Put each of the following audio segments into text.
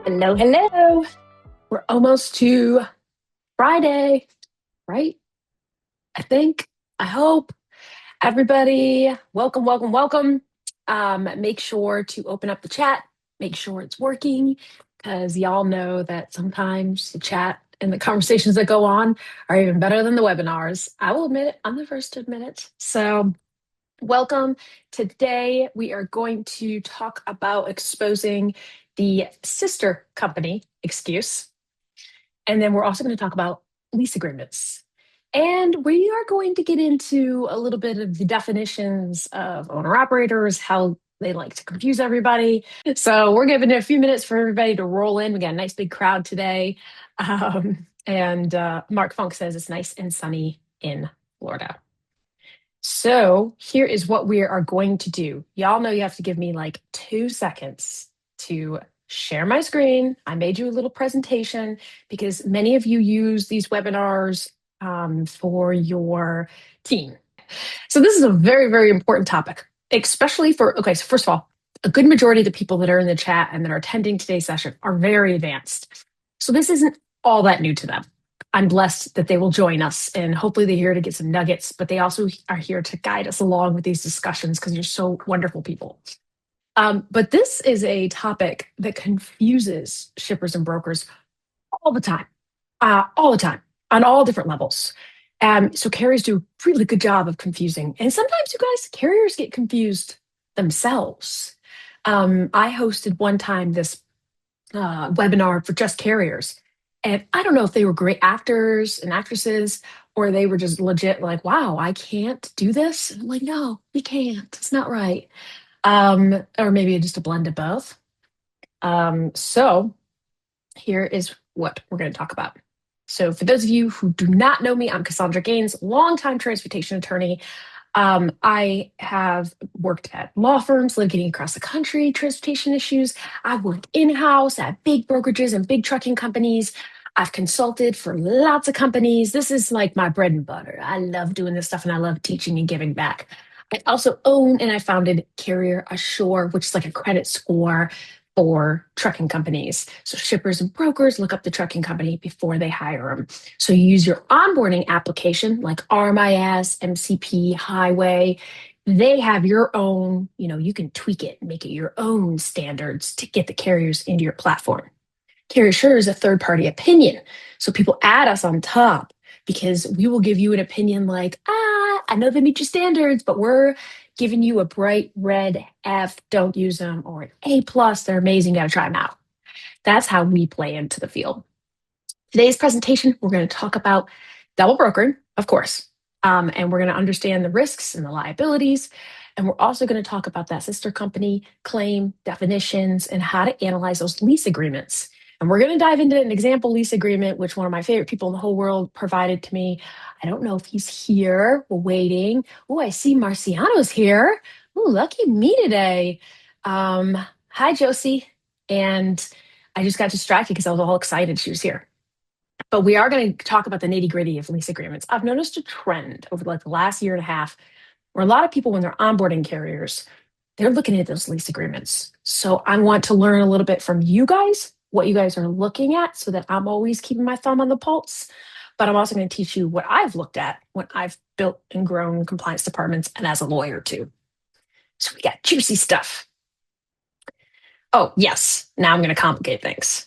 Hello, hello. We're almost to Friday, right? I think, I hope. Everybody, welcome, welcome, welcome. Make sure to open up the chat, make sure it's working, because y'all know that sometimes the chat and the conversations that go on are even better than the webinars. I will admit it, I'm the first to admit it. So, welcome. Today, we are going to talk about exposing the sister company excuse. And then we're also going to talk about lease agreements. And we are going to get into a little bit of the definitions of owner operators, how they like to confuse everybody. So we're giving it a few minutes for everybody to roll in. We got a nice big crowd today. And Mark Funk says it's nice and sunny in Florida. So here is what we are going to do. Y'all know you have to give me like 2 seconds to share my screen. I made you a little presentation because many of you use these webinars for your team. So this is a very, very important topic, especially okay, so first of all, a good majority of the people that are in the chat and that are attending today's session are very advanced. So this isn't all that new to them. I'm blessed that they will join us and hopefully they're here to get some nuggets, but they also are here to guide us along with these discussions because you're so wonderful people. But this is a topic that confuses shippers and brokers all the time, on all different levels. So carriers do a really good job of confusing. And sometimes you guys, carriers get confused themselves. I hosted one time this webinar for just carriers. And I don't know if they were great actors and actresses or they were just legit like, wow, I can't do this. And I'm like, no, we can't. It's not right. Or maybe just a blend of both. So here is what we're going to talk about. So for those of you who do not know me, I'm Cassandra Gaines, longtime transportation attorney. I have worked at law firms litigating across the country, transportation issues. I've worked in-house at big brokerages and big trucking companies. I've consulted for lots of companies. This is like my bread and butter. I love doing this stuff and I love teaching and giving back. I also own and I founded Carrier Assure, which is like a credit score for trucking companies. So shippers and brokers look up the trucking company before they hire them. So you use your onboarding application like RMIS, MCP, Highway. They have your own, you can tweak it, make it your own standards to get the carriers into your platform. Carrier Sure is a third party opinion. So people add us on top because we will give you an opinion like, I know they meet your standards, but we're giving you a bright red F, don't use them, or an A plus, they're amazing, gotta try them out. That's how we play into the field. Today's presentation, we're going to talk about double brokering, of course, and we're going to understand the risks and the liabilities. And we're also going to talk about that sister company claim definitions and how to analyze those lease agreements. And we're going to dive into an example lease agreement, which one of my favorite people in the whole world provided to me. I don't know if he's here. We're waiting. Oh, I see Marciano's here. Oh, lucky me today. Hi, Josie. And I just got distracted because I was all excited she was here. But we are going to talk about the nitty gritty of lease agreements. I've noticed a trend over like the last year and a half where a lot of people, when they're onboarding carriers, they're looking at those lease agreements. So I want to learn a little bit from you guys, what you guys are looking at so that I'm always keeping my thumb on the pulse. But I'm also going to teach you what I've looked at when I've built and grown compliance departments and as a lawyer too. So we got juicy stuff. Oh, yes. Now I'm going to complicate things.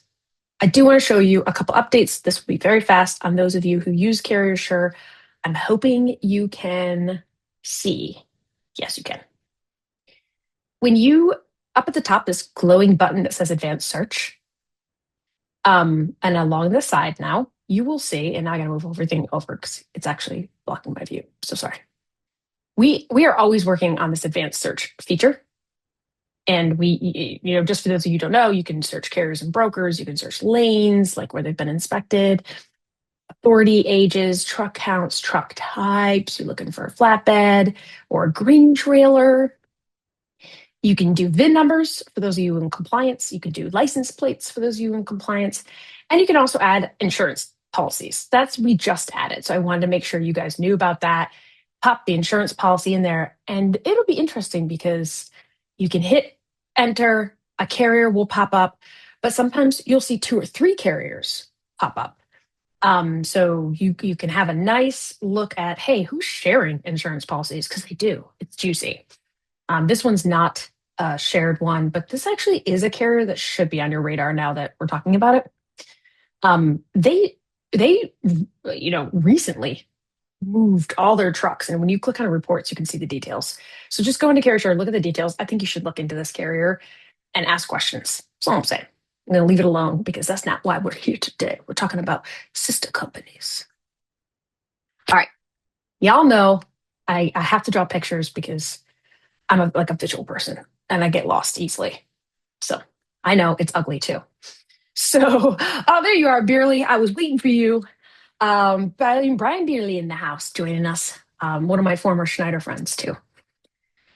I do want to show you a couple updates. This will be very fast on those of you who use Carrier Sure. I'm hoping you can see. Yes, you can. When you, up at the top, this glowing button that says Advanced Search, and along the side now, you will see, and now I got to move everything over because it's actually blocking my view. So sorry. We are always working on this Advanced Search feature. And we, just for those of you who don't know, you can search carriers and brokers, you can search lanes, like where they've been inspected, authority, ages, truck counts, truck types. You're looking for a flatbed or a green trailer. You can do VIN numbers for those of you in compliance. You can do license plates for those of you in compliance. And you can also add insurance policies. We just added. So I wanted to make sure you guys knew about that. Pop the insurance policy in there. And it'll be interesting because you can hit enter, a carrier will pop up but sometimes you'll see two or three carriers pop up. So you can have a nice look at, hey, who's sharing insurance policies? Because they do. It's juicy. This one's not a shared one, but this actually is a carrier that should be on your radar now that we're talking about it. They recently moved all their trucks, and when you click on reports, you can see the details. So just go into Carrier Share, look at the details. I think you should look into this carrier and ask questions. That's all I'm saying. I'm going to leave it alone because that's not why we're here today. We're talking about sister companies. All right. Y'all know I have to draw pictures because I'm like a visual person and I get lost easily. So I know it's ugly too. So, oh, there you are, Beerly. I was waiting for you. Brian Beerly in the house joining us. One of my former Schneider friends too.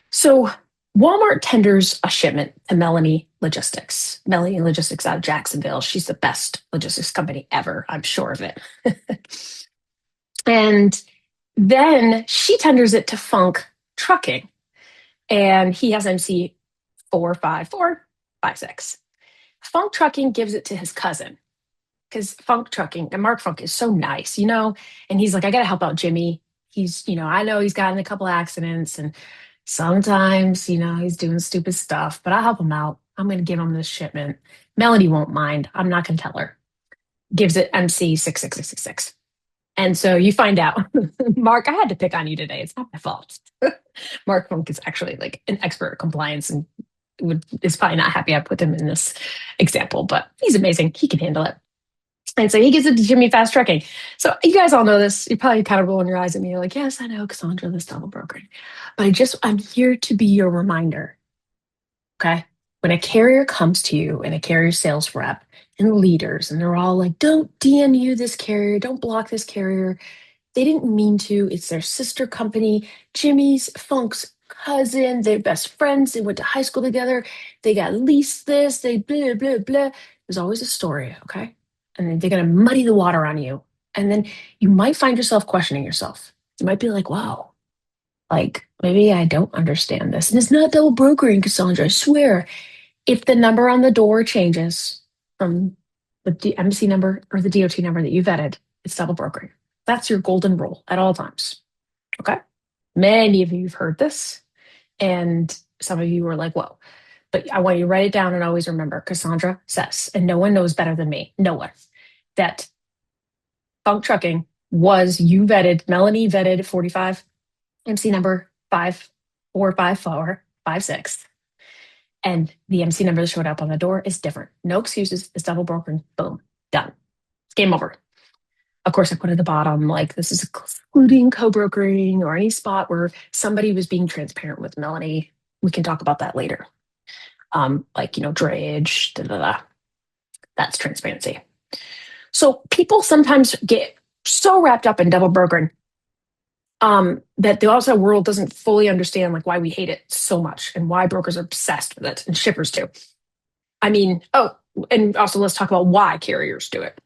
So Walmart tenders a shipment to Melanie Logistics. Melanie Logistics out of Jacksonville. She's the best logistics company ever. I'm sure of it. And then she tenders it to Funk Trucking. And he has MC 45456. Funk Trucking gives it to his cousin because Funk Trucking and Mark Funk is so nice, and he's like, I got to help out Jimmy. I know he's gotten a couple accidents and sometimes, he's doing stupid stuff, but I'll help him out. I'm going to give him this shipment. Melody won't mind. I'm not going to tell her. Gives it MC 66666. And so you find out, Mark, I had to pick on you today. It's not my fault. Mark Funk is actually like an expert at compliance and is probably not happy I put him in this example, but he's amazing. He can handle it. And so he gives it to Jimmy Fast Trucking. So you guys all know this. You're probably kind of rolling your eyes at me. You're like, yes, I know, Cassandra, this double broker. But I'm here to be your reminder. Okay. When a carrier comes to you and a carrier sales rep and leaders, and they're all like, don't DNU this carrier, don't block this carrier. They didn't mean to. It's their sister company, Jimmy's Funk's cousin. They're best friends. They went to high school together. They got leased this. They blah, blah, blah. There's always a story. Okay. And then they're going to muddy the water on you. And then you might find yourself questioning yourself. You might be like, wow, like maybe I don't understand this. And it's not double brokering, Cassandra. I swear. If the number on the door changes from the MC number or the DOT number that you vetted, it's double brokering. That's your golden rule at all times. Okay. Many of you have heard this, and some of you are like, whoa. But I want you to write it down and always remember Cassandra says, and no one knows better than me, no one, that Funk Trucking was you vetted, Melanie vetted 45, MC number 5455456. And the MC number that showed up on the door is different. No excuses. It's double broken. Boom. Done. Game over. Of course, I put at the bottom, like, this is excluding co-brokering or any spot where somebody was being transparent with Melanie. We can talk about that later. Drayage, da, da, da. That's transparency. So people sometimes get so wrapped up in double brokering that the outside world doesn't fully understand like why we hate it so much and why brokers are obsessed with it and shippers too. And also let's talk about why carriers do it.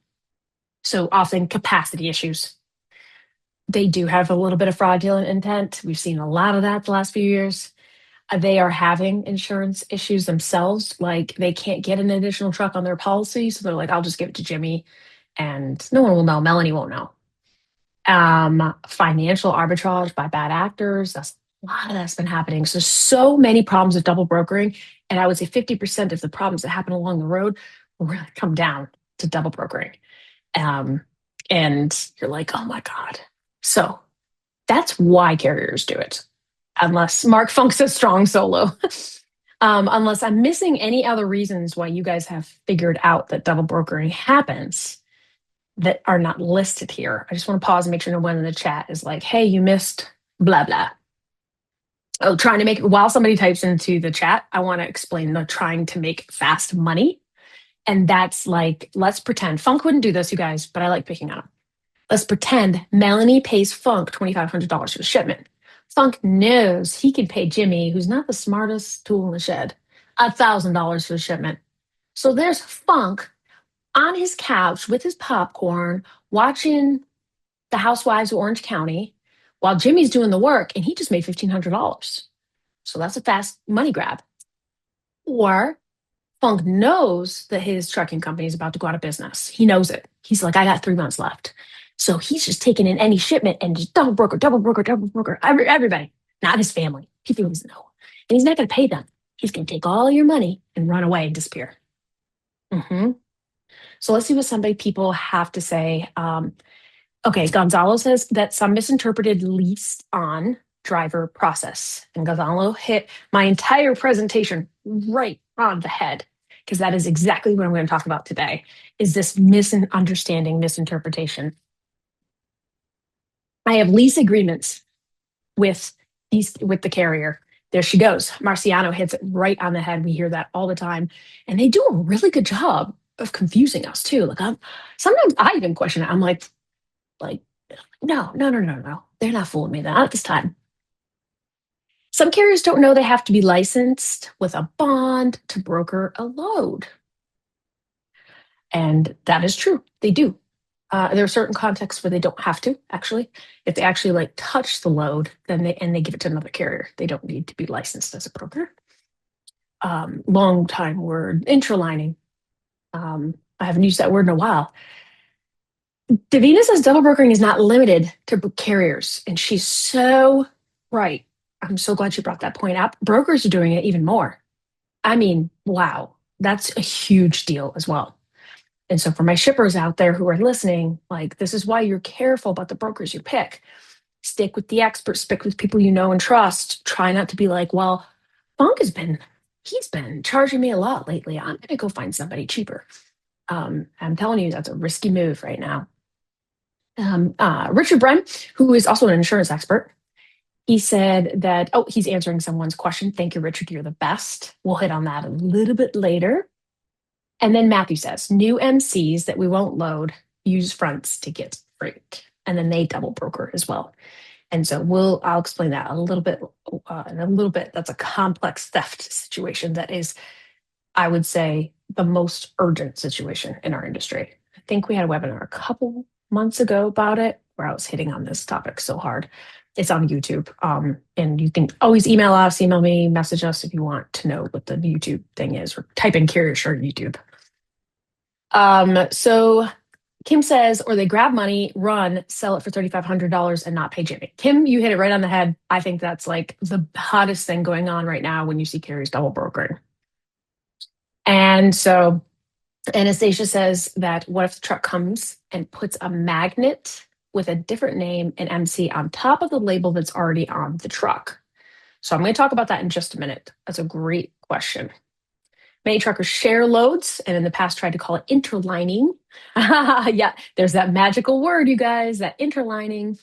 So often capacity issues. They do have a little bit of fraudulent intent. We've seen a lot of that the last few years. They are having insurance issues themselves. Like they can't get an additional truck on their policy. So they're like, I'll just give it to Jimmy and no one will know. Melanie won't know. Financial arbitrage by bad actors. A lot of that's been happening. So many problems with double brokering. And I would say 50% of the problems that happen along the road will really come down to double brokering. And you're like, oh my God. So that's why carriers do it. Unless Mark Funk says strong solo. Unless I'm missing any other reasons why you guys have figured out that double brokering happens that are not listed here. I just want to pause and make sure no one in the chat is like, hey, you missed blah, blah. Oh, while somebody types into the chat, I want to explain the trying to make fast money. And that's like, let's pretend Funk wouldn't do this, you guys, but I like picking on him. Let's pretend Melanie pays Funk $2,500 for the shipment. Funk knows he can pay Jimmy, who's not the smartest tool in the shed, $1,000 for the shipment. So there's Funk on his couch with his popcorn, watching The Housewives of Orange County while Jimmy's doing the work, and he just made $1,500. So that's a fast money grab. Or Funk knows that his trucking company is about to go out of business. He knows it. He's like, I got 3 months left. So he's just taking in any shipment and just double broker, double broker, double broker, everybody, not his family. People he doesn't know. And he's not going to pay them. He's going to take all your money and run away and disappear. Hmm. So let's see what some big people have to say. Okay, Gonzalo says that some misinterpreted lease on driver process. And Gonzalo hit my entire presentation right on the head because that is exactly what I'm going to talk about today is this misunderstanding, misinterpretation. I have lease agreements with with the carrier. There she goes. Marciano hits it right on the head. We hear that all the time. And they do a really good job of confusing us too. Sometimes I even question it. I'm like, no, no, no, no, no. They're not fooling me. Not at this time. Some carriers don't know they have to be licensed with a bond to broker a load. And that is true. They do. There are certain contexts where they don't have to, actually. If they actually like touch the load, then they give it to another carrier. They don't need to be licensed as a broker. Long time word, intralining. I haven't used that word in a while. Davina says double brokering is not limited to carriers, and she's so right. I'm so glad she brought that point up. Brokers are doing it even more. I mean, wow, that's a huge deal as well. And so for my shippers out there who are listening, like this is why you're careful about the brokers you pick. Stick with the experts, stick with people you know and trust. Try not to be like, well, Funk he's been charging me a lot lately. I'm gonna go find somebody cheaper. I'm telling you, that's a risky move right now. Richard Brem, who is also an insurance expert, he said that, oh, he's answering someone's question. Thank you, Richard. You're the best. We'll hit on that a little bit later. And then Matthew says, new MCs that we won't load use fronts to get freight. And then they double broker as well. And so I'll explain that a little bit in a little bit. That's a complex theft situation that is, I would say, the most urgent situation in our industry. I think we had a webinar a couple months ago about it where I was hitting on this topic so hard. It's on YouTube. And you can always email us, email me, message us if you want to know what the YouTube thing is, or type in Carrier Shirt YouTube. So Kim says, or they grab money, run, sell it for $3,500 and not pay Jimmy. Kim, you hit it right on the head. I think that's like the hottest thing going on right now when you see carriers double brokering. And so Anastasia says that what if the truck comes and puts a magnet with a different name and MC on top of the label that's already on the truck? So I'm going to talk about that in just a minute. That's a great question. Many truckers share loads and in the past tried to call it interlining. Yeah, there's that magical word, you guys, that interlining.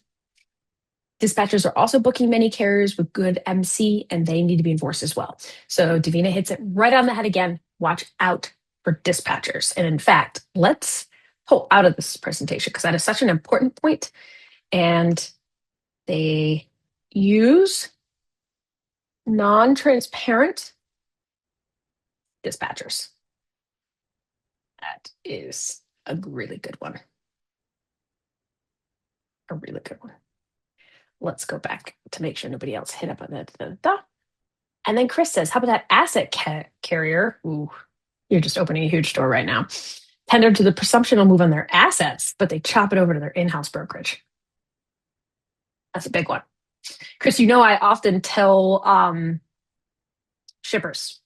Dispatchers are also booking many carriers with good MC and they need to be enforced as well. So Davina hits it right on the head again. Watch out for dispatchers. And in fact, let's pull out of this presentation because that is such an important point. And they use non-transparent dispatchers. That is a really good one. A really good one. Let's go back to make sure nobody else hit up on that. And then Chris says, how about that asset carrier? Ooh, you're just opening a huge door right now. Tender to the presumption will move on their assets, but they chop it over to their in-house brokerage. That's a big one. Chris, you know I often tell shippers,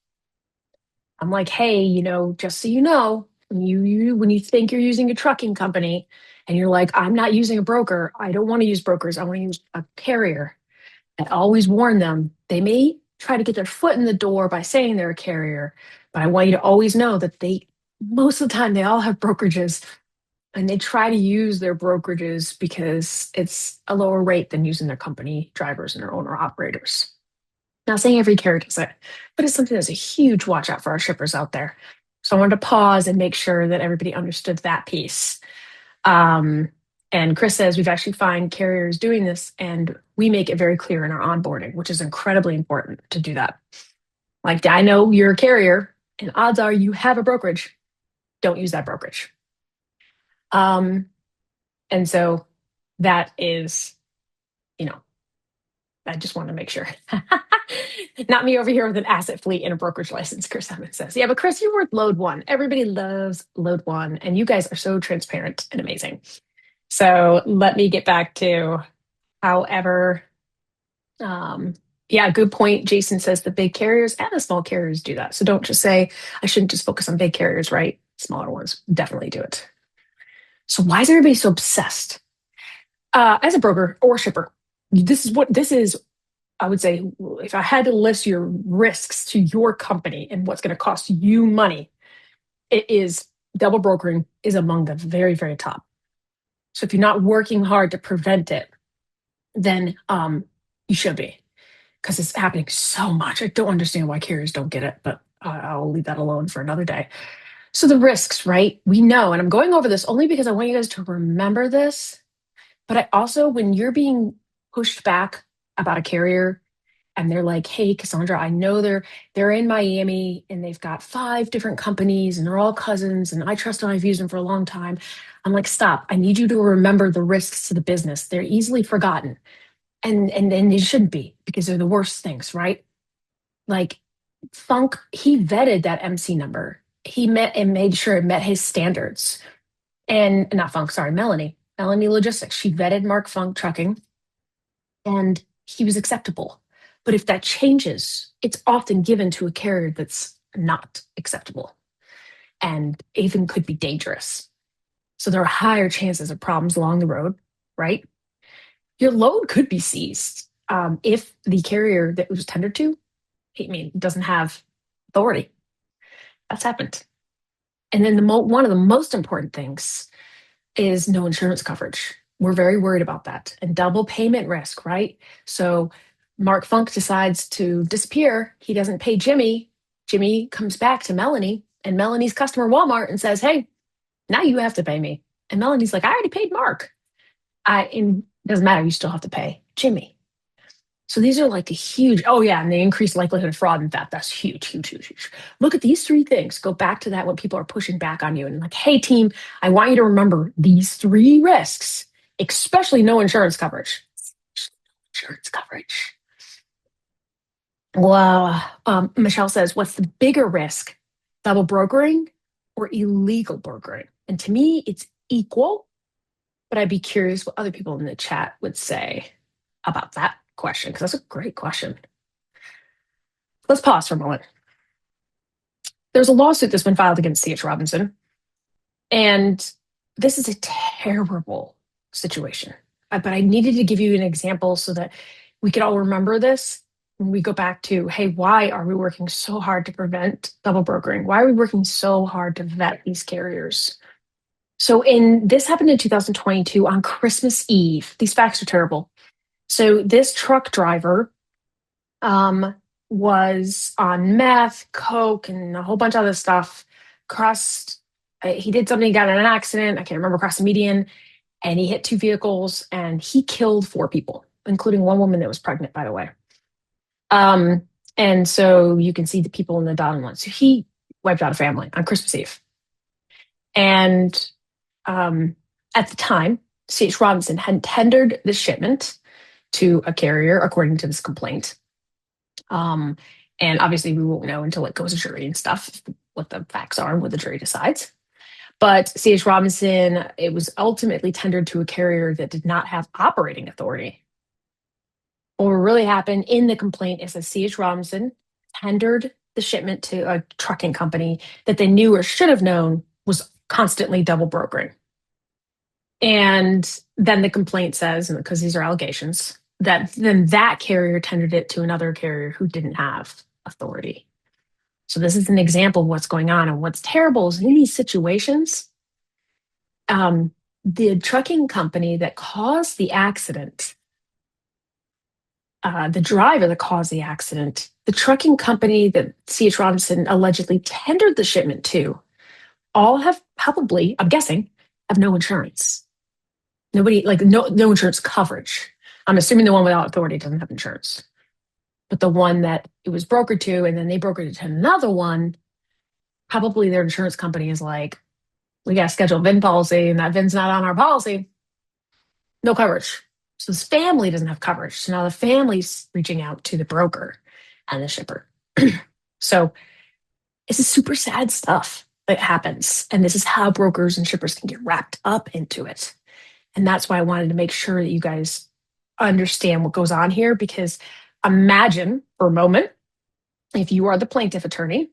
I'm like, hey, just so you know, when you think you're using a trucking company and you're like, I'm not using a broker, I don't want to use brokers, I want to use a carrier. I always warn them, they may try to get their foot in the door by saying they're a carrier, but I want you to always know that most of the time, they all have brokerages and they try to use their brokerages because it's a lower rate than using their company drivers and their owner operators. Not saying every carrier does it, but it's something that's a huge watch out for our shippers out there. So I wanted to pause and make sure that everybody understood that piece. And Chris says we've actually found carriers doing this and we make it very clear in our onboarding, which is incredibly important to do that. Like, I know you're a carrier and odds are you have a brokerage. Don't use that brokerage. And so that is, I just want to make sure. Not me over here with an asset fleet and a brokerage license, Chris Evans says. Yeah, but Chris, you're worth load one. Everybody loves load one, and you guys are so transparent and amazing. So let me get back to however, um, yeah, good point. Jason says the big carriers and the small carriers do that. So don't just say, I shouldn't just focus on big carriers, right? Smaller ones definitely do it. So why is everybody so obsessed? As a broker or shipper, this is, I would say, if I had to list your risks to your company and what's going to cost you money, it is double brokering is among the very, very top. So if you're not working hard to prevent it, then you should be, because it's happening so much. I don't understand why carriers don't get it, but I'll leave that alone for another day. So the risks, right? We know, and I'm going over this only because I want you guys to remember this. But I also, when you're being pushed back about a carrier and they're like, "Hey, Cassandra, I know they're in Miami and they've got 5 different companies and they're all cousins and I trust them, I've used them for a long time." I'm like, "Stop. I need you to remember the risks to the business. They're easily forgotten." And they shouldn't be, because they're the worst things, right? Like Funk, he vetted that MC number. He met and made sure it met his standards. And not Funk, sorry, Melanie. Melanie Logistics. She vetted Mark Funk Trucking and he was acceptable. But if that changes, it's often given to a carrier that's not acceptable and even could be dangerous. So there are higher chances of problems along the road, right? Your load could be seized if the carrier that it was tendered to, I mean, doesn't have authority. That's happened. And then one of the most important things is no insurance coverage. We're very worried about that, and double payment risk, right? So Mark Funk decides to disappear. He doesn't pay Jimmy. Jimmy comes back to Melanie and Melanie's customer Walmart and says, "Hey, now you have to pay me." And Melanie's like, "I already paid Mark." And it doesn't matter. You still have to pay Jimmy. So these are like a huge, oh yeah, and the increased likelihood of fraud and theft. That's huge, huge, huge, huge. Look at these 3 things. Go back to that when people are pushing back on you and like, "Hey team, I want you to remember these 3 risks, especially no insurance coverage." Insurance coverage. Well, Michelle says, what's the bigger risk, double brokering or illegal brokering? And to me, it's equal, but I'd be curious what other people in the chat would say about that question, because that's a great question. Let's pause for a moment. There's a lawsuit that's been filed against C.H. Robinson, and this is a terrible situation. But I needed to give you an example so that we could all remember this when we go back to, hey, why are we working so hard to prevent double brokering? Why are we working so hard to vet these carriers? So this happened in 2022 on Christmas Eve. These facts are terrible. So this truck driver was on meth, coke, and a whole bunch of other stuff. He did something, got in an accident. I can't remember, across the median, and he hit 2 vehicles and he killed 4 people, including one woman that was pregnant, by the way. And so you can see the people in the dotted line. So he wiped out a family on Christmas Eve. And at the time, C.H. Robinson had tendered the shipment to a carrier, according to this complaint. And obviously, we won't know until it goes to jury and stuff, what the facts are and what the jury decides. But C.H. Robinson, it was ultimately tendered to a carrier that did not have operating authority. What really happened in the complaint is that C.H. Robinson tendered the shipment to a trucking company that they knew or should have known was constantly double brokering. And then the complaint says, and because these are allegations, that then that carrier tendered it to another carrier who didn't have authority. So this is an example of what's going on. And what's terrible is in these situations, the trucking company that caused the accident, the driver that caused the accident, the trucking company that C.H. Robinson allegedly tendered the shipment to, all have probably, I'm guessing, have no insurance. Nobody, like no insurance coverage. I'm assuming the one without authority doesn't have insurance. But the one that it was brokered to, and then they brokered it to another one, probably their insurance company is like, "We got a scheduled VIN policy, and that VIN's not on our policy. No coverage." So this family doesn't have coverage. So now the family's reaching out to the broker and the shipper. So this is super sad stuff that happens. And this is how brokers and shippers can get wrapped up into it. And that's why I wanted to make sure that you guys understand what goes on here, because imagine for a moment if you are the plaintiff attorney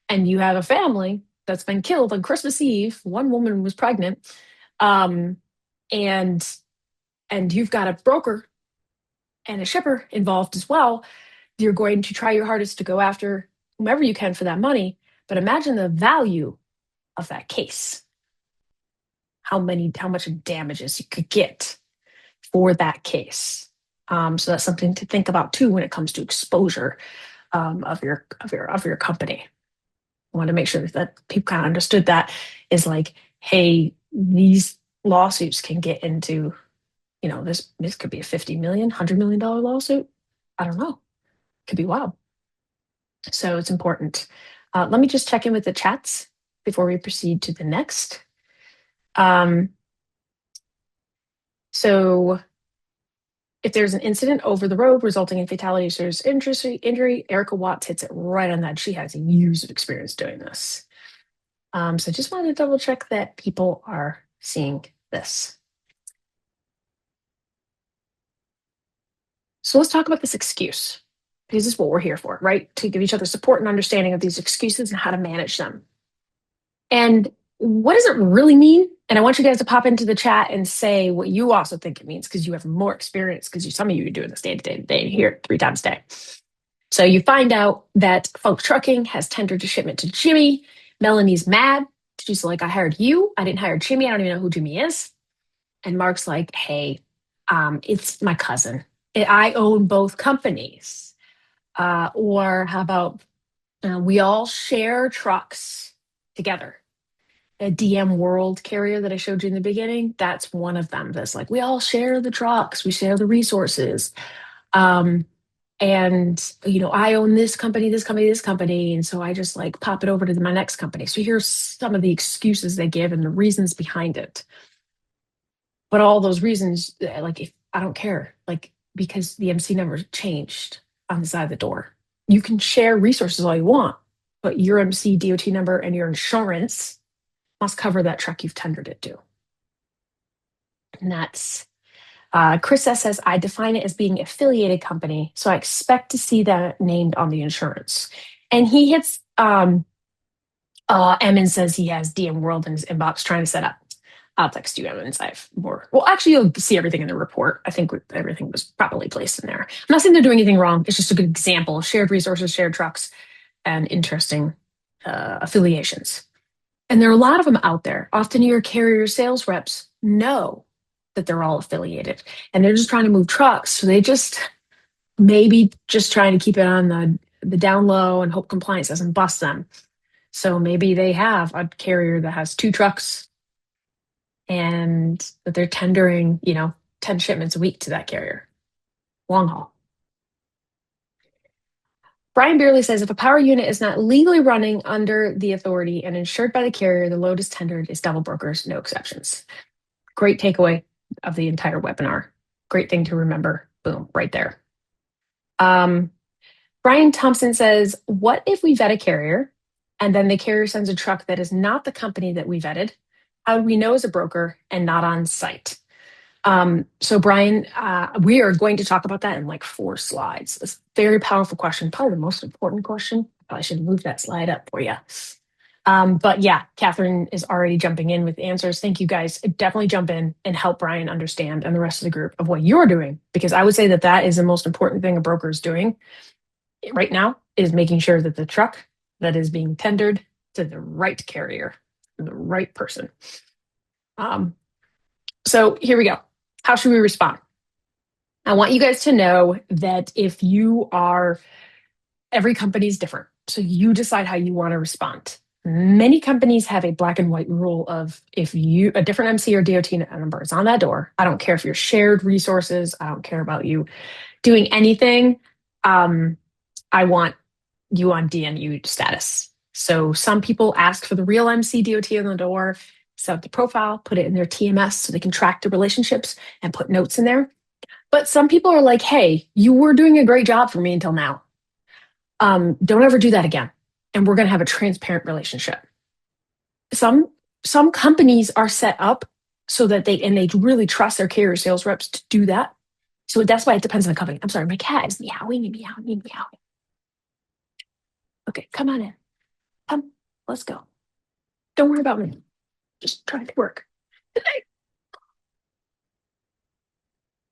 and you have a family that's been killed on Christmas Eve. One woman was pregnant, um, and you've got a broker and a shipper involved as well. You're going to try your hardest to go after whomever you can for that money. But imagine the value of that case. How much damages you could get for that case. So that's something to think about too when it comes to exposure of your company. I want to make sure that people kind of understood that is like, hey, these lawsuits can get into, this could be a 50 million, $100 million lawsuit. I don't know. Could be wild. So it's important. Let me just check in with the chats before we proceed to the next. So if there's an incident over the road resulting in fatality or serious injury, Erica Watts hits it right on that. She has years of experience doing this. So just wanted to double check that people are seeing this. So let's talk about this excuse, because this is what we're here for, right? To give each other support and understanding of these excuses and how to manage them. And what does it really mean? And I want you guys to pop into the chat and say what you also think it means, because you have more experience, because some of you are doing this day to day to day, here 3 times a day. So you find out that Funk Trucking has tendered a shipment to Jimmy. Melanie's mad. She's like, I hired you. I didn't hire Jimmy. I don't even know who Jimmy is. And Mark's like, hey, it's my cousin. I own both companies. Or how about we all share trucks together? A DM World carrier that I showed you in the beginning, that's one of them. That's like, we all share the trucks, we share the resources. And I own this company, this company, this company. And so I just like pop it over to my next company. So here's some of the excuses they give and the reasons behind it. But all those reasons, like, if I don't care, like, because the MC number changed on the side of the door. You can share resources all you want, but your MC DOT number and your insurance must cover that truck you've tendered it to. And that's Chris S says, I define it as being affiliated company, so I expect to see that named on the insurance. And he hits Emmons says he has DM World in his inbox trying to set up. I'll text you, Emmons. I have more. Well, actually, you'll see everything in the report. I think everything was properly placed in there. I'm not saying they're doing anything wrong. It's just a good example of shared resources, shared trucks, and interesting affiliations. And there are a lot of them out there. Often your carrier sales reps know that they're all affiliated and they're just trying to move trucks. So they just maybe just trying to keep it on the down low and hope compliance doesn't bust them. So maybe they have a carrier that has 2 trucks and that they're tendering, 10 shipments a week to that carrier. Long haul. Brian Beerley says, if a power unit is not legally running under the authority and insured by the carrier, the load is tendered is double brokers, no exceptions. Great takeaway of the entire webinar. Great thing to remember. Boom, right there. Brian Thompson says, what if we vet a carrier and then the carrier sends a truck that is not the company that we vetted? How do we know as a broker and not on site? So Brian, we are going to talk about that in like 4 slides. It's a very powerful question, probably the most important question. I should move that slide up for you. But yeah, Catherine is already jumping in with answers. Thank you guys. Definitely jump in and help Brian understand and the rest of the group of what you're doing, because I would say that that is the most important thing a broker is doing right now, is making sure that the truck that is being tendered to the right carrier, the right person. So here we go. How should we respond? I want you guys to know that every company is different. So you decide how you want to respond. Many companies have a black and white rule of a different MC or DOT number is on that door. I don't care if you're shared resources. I don't care about you doing anything. I want you on DNU status. So some people ask for the real MC DOT on the door. set up the profile, put it in their TMS so they can track the relationships and put notes in there. But some people are like, hey, you were doing a great job for me until now. Don't ever do that again. And we're going to have a transparent relationship. Some some companies are set up so that they really trust their carrier sales reps to do that. So that's why it depends on the company. I'm sorry, my cat is meowing and meowing and meowing. Okay, come on in. Come, let's go. Don't worry about me. Just trying to work.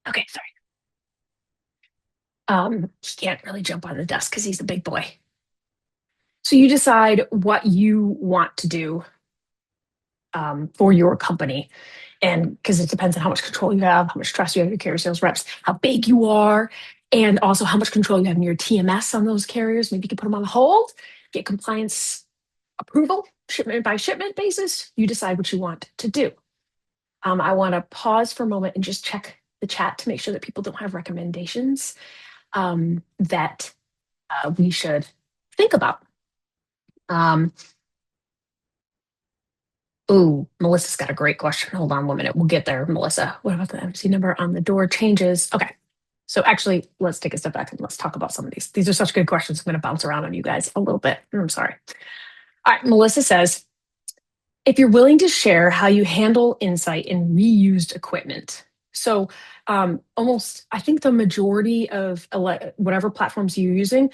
Okay, sorry. He can't really jump on the desk because he's a big boy. So you decide what you want to do for your company. And because it depends on how much control you have, how much trust you have in your carrier sales reps, how big you are, and also how much control you have in your TMS on those carriers. Maybe you can put them on hold, get compliance approval, shipment by shipment basis. You decide what you want to do. I want to pause for a moment and just check the chat to make sure that people don't have recommendations that we should think about. Oh, Melissa's got a great question. Hold on 1 minute. We'll get there, Melissa. What about the MC number on the door changes? Okay. So actually, let's take a step back and let's talk about some of these. These are such good questions. I'm going to bounce around on you guys a little bit. I'm sorry. All right. Melissa says, if you're willing to share how you handle insight in reused equipment. So almost, I think the majority of whatever platforms you're using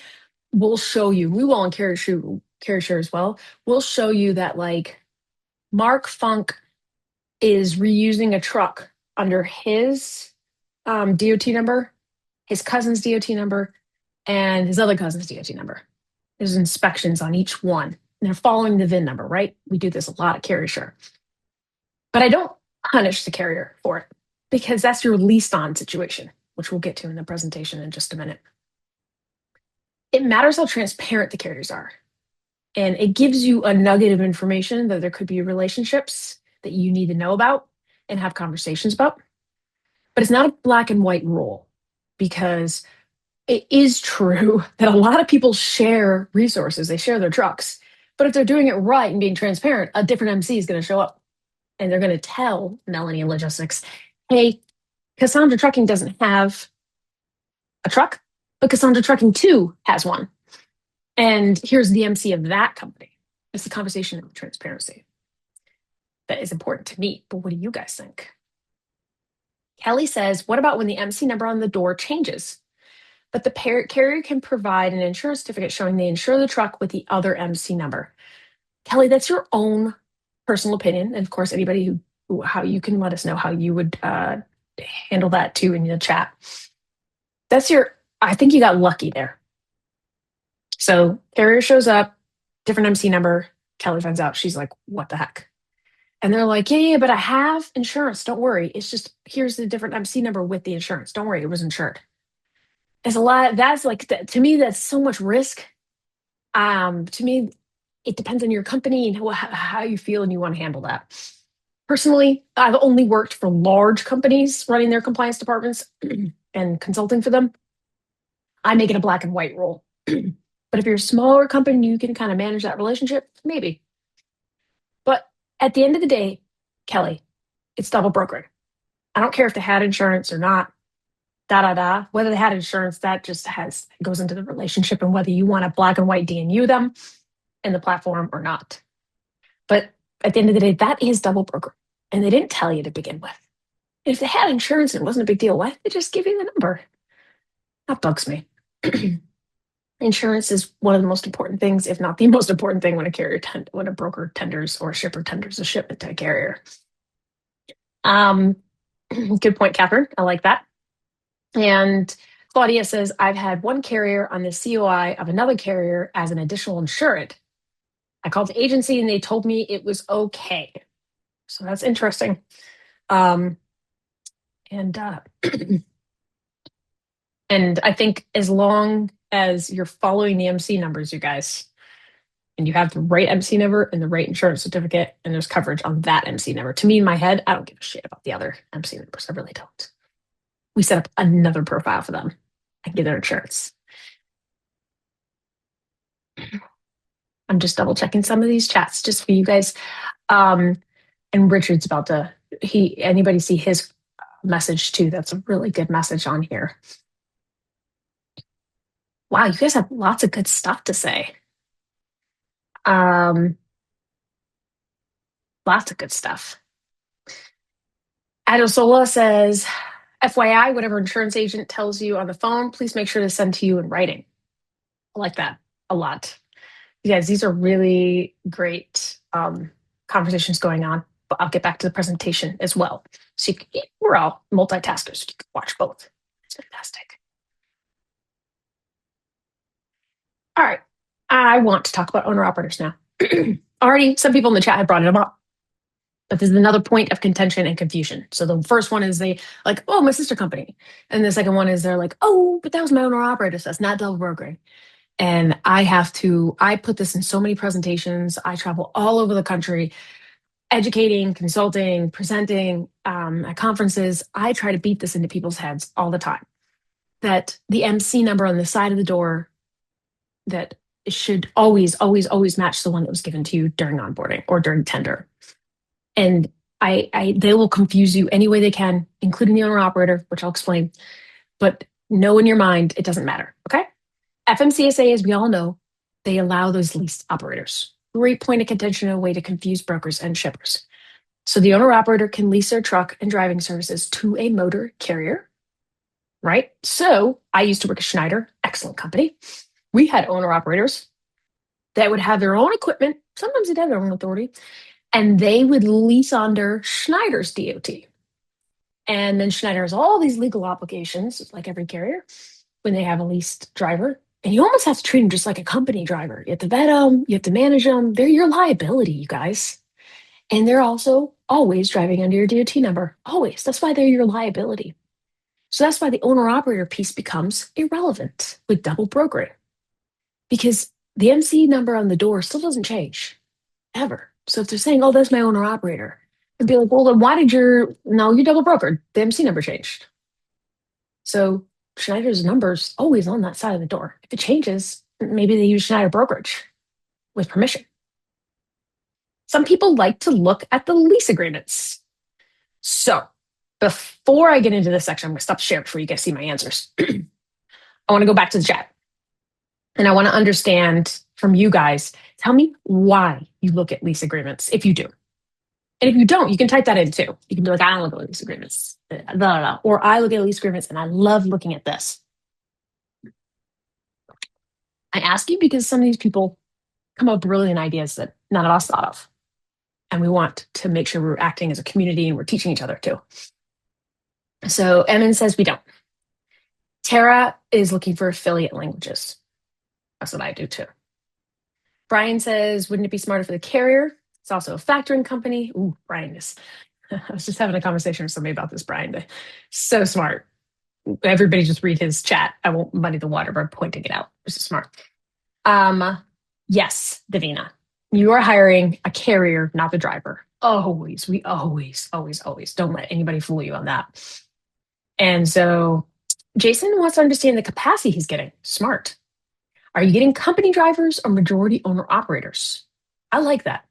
will show you, we will on CarrierShare as well, we'll show you that like Mark Funk is reusing a truck under his DOT number, his cousin's DOT number, and his other cousin's DOT number. There's inspections on each one. And they're following the VIN number, right? We do this a lot at CarrierShare. But I don't punish the carrier for it because that's your leased on situation, which we'll get to in the presentation in just a minute. It matters how transparent the carriers are. And it gives you a nugget of information that there could be relationships that you need to know about and have conversations about. But it's not a black and white rule because it is true that a lot of people share resources. They share their trucks. But if they're doing it right and being transparent, a different MC is going to show up and they're going to tell Melanie and Logistics, hey, Cassandra Trucking doesn't have a truck, but Cassandra Trucking 2 has one. And here's the MC of that company. It's the conversation of transparency that is important to me. But what do you guys think? Kelly says, what about when the MC number on the door changes? But the carrier can provide an insurance certificate showing they insure the truck with the other MC number. Kelly, that's your own personal opinion. And of course, anybody how you can let us know how you would handle that too in the chat. I think you got lucky there. So carrier shows up, different MC number. Kelly finds out. She's like, what the heck? And they're like, yeah, but I have insurance. Don't worry. It's just, here's the different MC number with the insurance. Don't worry. It was insured. It's a lot. That's like, to me, that's so much risk. To me, it depends on your company and how you feel and you want to handle that. Personally, I've only worked for large companies running their compliance departments and consulting for them. I make it a black and white rule. But if you're a smaller company, you can kind of manage that relationship, maybe. But at the end of the day, Kelly, it's double brokering. I don't care if they had insurance or not. Whether they had insurance, that just goes into the relationship and whether you want to black and white DNU them in the platform or not. But at the end of the day, that is double broker. And they didn't tell you to begin with. And if they had insurance and it wasn't a big deal, why did they just give you the number? That bugs me. Insurance is one of the most important things, if not the most important thing when a broker tenders or a shipper tenders a shipment to a carrier. Good point, Catherine. I like that. And Claudia says, I've had one carrier on the COI of another carrier as an additional insured. I called the agency and they told me it was okay. So that's interesting. And I think as long as you're following the MC numbers, you guys, and you have the right MC number and the right insurance certificate, and there's coverage on that MC number. To me, in my head, I don't give a shit about the other MC numbers. I really don't. We set up another profile for them and get their insurance. I'm just double checking some of these chats just for you guys. And Richard's about to, anybody see his message too? That's a really good message on here. Wow, you guys have lots of good stuff to say. Um, Lots of good stuff. Adosola says, FYI, whatever insurance agent tells you on the phone, please make sure to send to you in writing. I like that a lot. You guys, these are really great conversations going on. But I'll get back to the presentation as well. So we're all multitaskers. You can watch both. It's fantastic. All right. I want to talk about owner operators now. Already, some people in the chat have brought it up. But there's another point of contention and confusion. So the first one is they like, oh, my sister company. And the second one is they're like, oh, but that was my owner operator. So that's not double brokering. And I put this in so many presentations. I travel all over the country, educating, consulting, presenting at conferences. I try to beat this into people's heads all the time that the MC number on the side of the door that should always, always, always match the one that was given to you during onboarding or during tender. And they will confuse you any way they can, including the owner operator, which I'll explain. But know in your mind, it doesn't matter. Okay. FMCSA, as we all know, they allow those lease operators. Great point of contention, a way to confuse brokers and shippers. So the owner operator can lease their truck and driving services to a motor carrier, right? So I used to work at Schneider, excellent company. We had owner operators that would have their own equipment. Sometimes they'd have their own authority, and they would lease under Schneider's DOT. And then Schneider has all these legal obligations, like every carrier, when they have a leased driver. And you almost have to treat them just like a company driver. You have to vet them, you have to manage them. They're your liability, you guys. And they're also always driving under your DOT number. Always. That's why they're your liability. So that's why the owner operator piece becomes irrelevant with double brokering. Because the MC number on the door still doesn't change ever. So if they're saying, oh, that's my owner operator, it'd be like, well, then why did no, you double brokered. The MC number changed. So Schneider's number's always on that side of the door. If it changes, maybe they use Schneider brokerage with permission. Some people like to look at the lease agreements. So before I get into this section, I'm going to stop sharing before you guys see my answers. I want to go back to the chat. And I want to understand from you guys, tell me why you look at lease agreements if you do. And if you don't, you can type that in too. You can be like, I don't look at lease agreements. Blah, blah, blah. Or I look at lease agreements and I love looking at this. I ask you because some of these people come up with brilliant ideas that none of us thought of. And we want to make sure we're acting as a community and we're teaching each other too. So Emin says we don't. Tara is looking for affiliate languages. That's what I do too. Brian says, wouldn't it be smarter for the carrier? It's also a factoring company. Ooh, Brian is. I was just having a conversation with somebody about this, Brian. So smart. Everybody just read his chat. I won't muddy the water by pointing it out. This is smart. Yes, Davina. You are hiring a carrier, not the driver. Always. We always, always, always. Don't let anybody fool you on that. And so Jason wants to understand the capacity he's getting. Smart. Are you getting company drivers or majority owner operators? I like that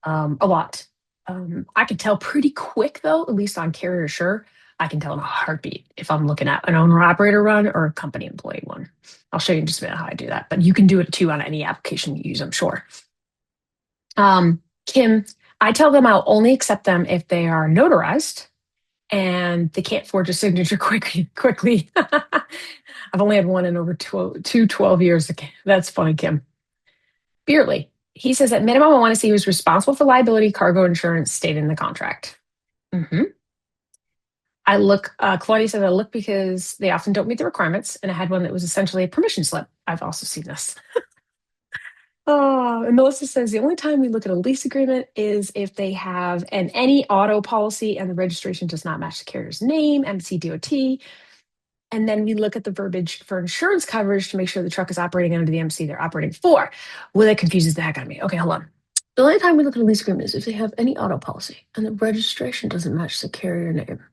a lot. I can tell pretty quick, though, at least on Carrier Sure, I can tell in a heartbeat if I'm looking at an owner operator run or a company employee one. I'll show you in just a minute how I do that, but you can do it too on any application you use, I'm sure. Kim, I tell them I'll only accept them if they are notarized and they can't forge a signature quickly. I've only had one in over 12 years. That's funny, Kim. Beerley, he says at minimum, I want to see who's responsible for liability, cargo insurance stated in the contract. Mm-hmm. I look, Claudia said I look because they often don't meet the requirements. And I had one that was essentially a permission slip. I've also seen this. And Melissa says the only time we look at a lease agreement is if they have any auto policy and the registration does not match the carrier's name, MCDOT. And then we look at the verbiage for insurance coverage to make sure the truck is operating under the MC they're operating for. Well, that confuses the heck out of me. Okay, hold on. The only time we look at a lease agreement is if they have any auto policy and the registration doesn't match the carrier name.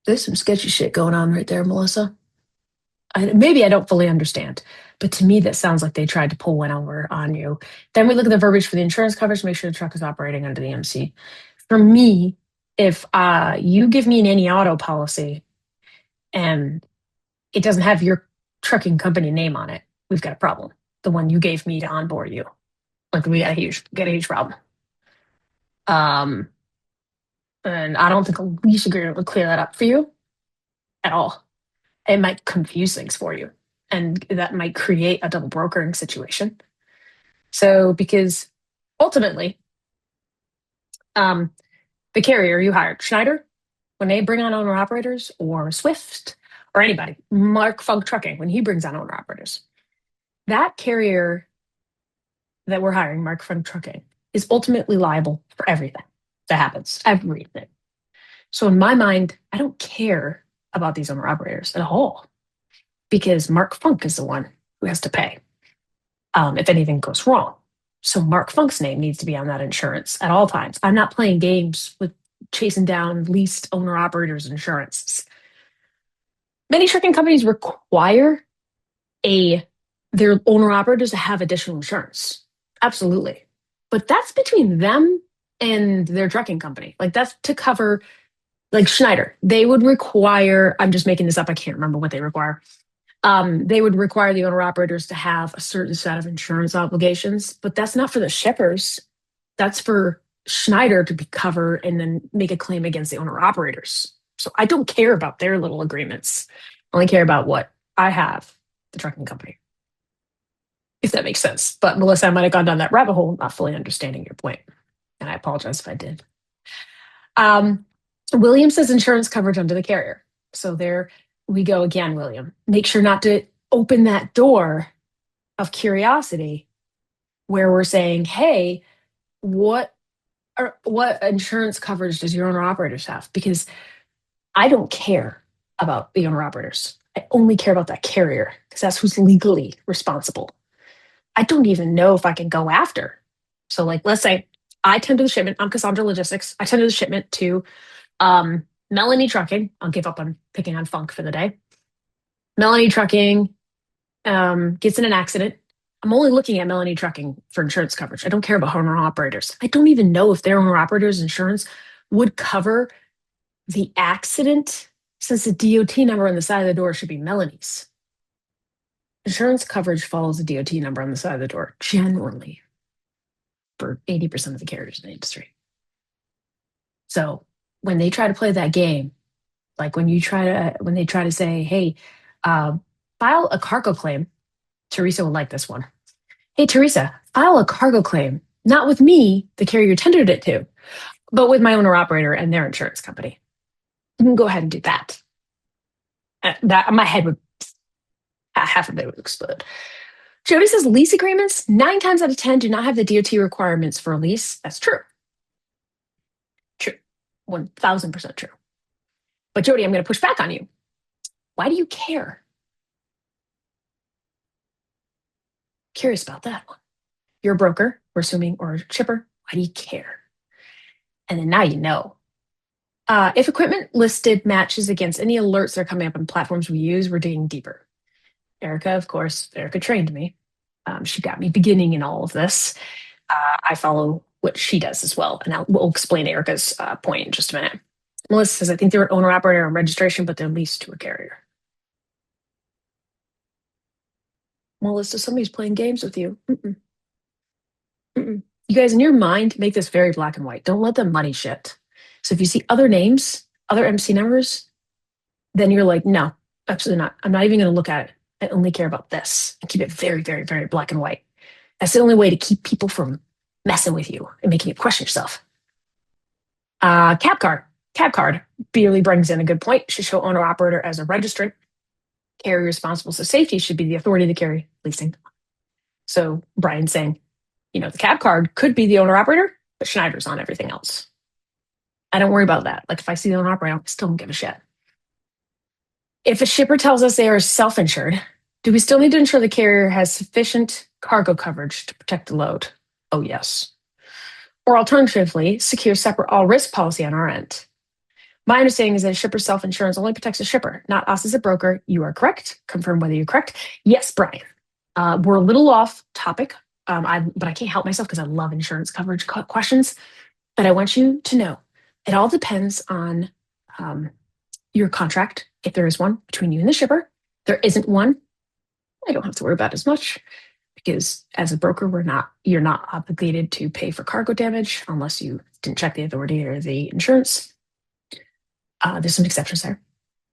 There's some sketchy shit going on right there, Melissa. Maybe I don't fully understand, but to me, that sounds like they tried to pull one over on you. Then we look at the verbiage for the insurance coverage to make sure the truck is operating under the MC. For me, if you give me an any auto policy and it doesn't have your trucking company name on it, we've got a problem. The one you gave me to onboard you, like we got a huge problem. Um, and I don't think a lease agreement would clear that up for you at all. It might confuse things for you, and that might create a double brokering situation. So, because ultimately, um, the carrier you hired, Schneider, when they bring on owner operators, or Swift, or anybody, Mark Funk Trucking, when he brings on owner operators, that carrier that we're hiring, Mark Funk Trucking, is ultimately liable for everything that happens, everything. So, in my mind, I don't care about these owner operators at all because Mark Funk is the one who has to pay if anything goes wrong. So Mark Funk's name needs to be on that insurance at all times. I'm not playing games with chasing down leased owner operators insurance. Many trucking companies require a their owner operators to have additional insurance. Absolutely. But that's between them and their trucking company. Like that's to cover like Schneider. They would require, I'm just making this up, I can't remember what they require. They would require the owner operators to have a certain set of insurance obligations, but that's not for the shippers. That's for Schneider to be covered and then make a claim against the owner operators. So I don't care about their little agreements. I only care about what I have, the trucking company, if that makes sense. But Melissa, I might have gone down that rabbit hole, not fully understanding your point. And I apologize if I did. Um, William says insurance coverage under the carrier. So there we go again, William. Make sure not to open that door of curiosity where we're saying, hey, what insurance coverage does your owner operators have? Because I don't care about the owner operators. I only care about that carrier because that's who's legally responsible. I don't even know if I can go after. So, like, let's say I tender the shipment. I'm Cassandra Logistics. I tender the shipment to Melanie Trucking. I'll give up on picking on Funk for the day. Melanie Trucking gets in an accident. I'm only looking at Melanie Trucking for insurance coverage. I don't care about owner operators. I don't even know if their owner operators insurance would cover the accident since the DOT number on the side of the door should be Melanie's. Insurance coverage follows the DOT number on the side of the door generally for 80% of the carriers in the industry. So when they try to play that game, like when they try to say, hey, file a cargo claim. Teresa will like this one. Hey, Teresa, file a cargo claim, not with me, the carrier tendered it to, but with my owner operator and their insurance company. You can go ahead and do that. That my head would, half of it would explode. Jody says lease agreements, 9 times out of 10, do not have the DOT requirements for a lease. That's true. True. 1000% true. But Jody, I'm going to push back on you. Why do you care? Curious about that one. You're a broker, we're assuming, or a shipper. Why do you care? And then now you know. If equipment listed matches against any alerts that are coming up on platforms we use, we're digging deeper. Erica, of course, Erica trained me. She got me beginning in all of this. I follow what she does as well. And we'll explain Erica's point in just a minute. Melissa says, I think they're an owner operator on registration, but they're leased to a carrier. Melissa, somebody's playing games with you. Mm-mm. Mm-mm. You guys, in your mind, make this very black and white. Don't let them muddy shit. So if you see other names, other MC numbers, then you're like, no, absolutely not. I'm not even going to look at it. I only care about this and keep it very, very, very black and white. That's the only way to keep people from messing with you and making you question yourself. Cab card. Cab card barely brings in a good point. Should show owner operator as a registrant. Carrier responsible for safety should be the authority to carry leasing. So Brian's saying, the cab card could be the owner operator, but Schneider's on everything else. I don't worry about that. Like if I see the owner operator, I still don't give a shit. If a shipper tells us they are self-insured, do we still need to ensure the carrier has sufficient cargo coverage to protect the load? Oh, yes. Or alternatively, secure separate all-risk policy on our end. My understanding is that shipper's self-insurance only protects the shipper, not us as a broker. You are correct. Confirm whether you're correct. Yes, Brian. We're a little off topic, but I can't help myself because I love insurance coverage questions. But I want you to know it all depends on your contract, if there is one between you and the shipper. There isn't one. I don't have to worry about as much because as a broker, you're not obligated to pay for cargo damage unless you didn't check the authority or the insurance. There's some exceptions there.